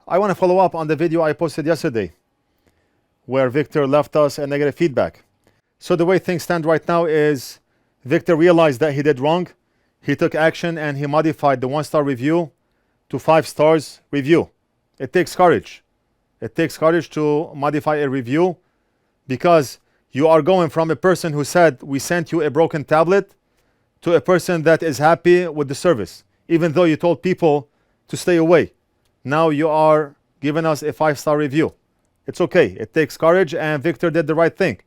I want to follow up on the video I posted yesterday where Victor left us a negative feedback. So the way things stand right now is Victor realized that he did wrong. He took action and he modified the 1-star review to 5 stars review. It takes courage. It takes courage to modify a review, because you are going from a person who said we sent you a broken tablet to a person that is happy with the service, even though you told people to stay away. Now you are giving us a 5-star review. It's okay. It takes courage, and Victor did the right thing.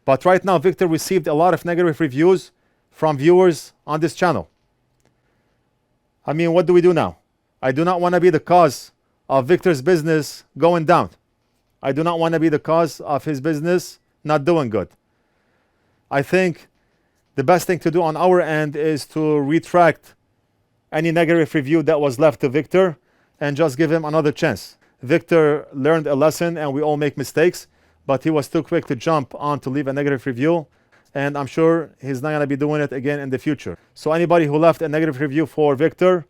But right now, Victor received a lot of negative reviews from viewers on this channel. I mean, what do we do now? I do not want to be the cause of Victor's business going down. I do not want to be the cause of his business not doing good. I think the best thing to do on our end is to retract any negative review that was left to Victor and just give him another chance. Victor learned a lesson, and we all make mistakes, but he was too quick to jump on to leave a negative review, and I'm sure he's not going to be doing it again in the future. So anybody who left a negative review for Victor,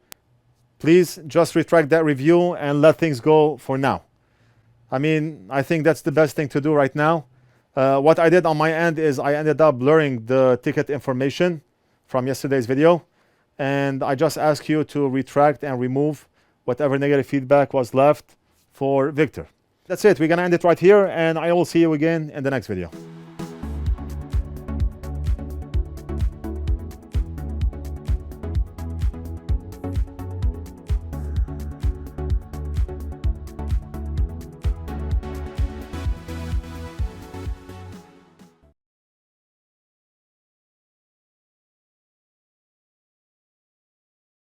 please just retract that review and let things go for now. I mean, I think that's the best thing to do right now. What I did on my end is I ended up blurring the ticket information from yesterday's video, and I just ask you to retract and remove whatever negative feedback was left for Victor. That's it. We're going to end it right here, and I will see you again in the next video.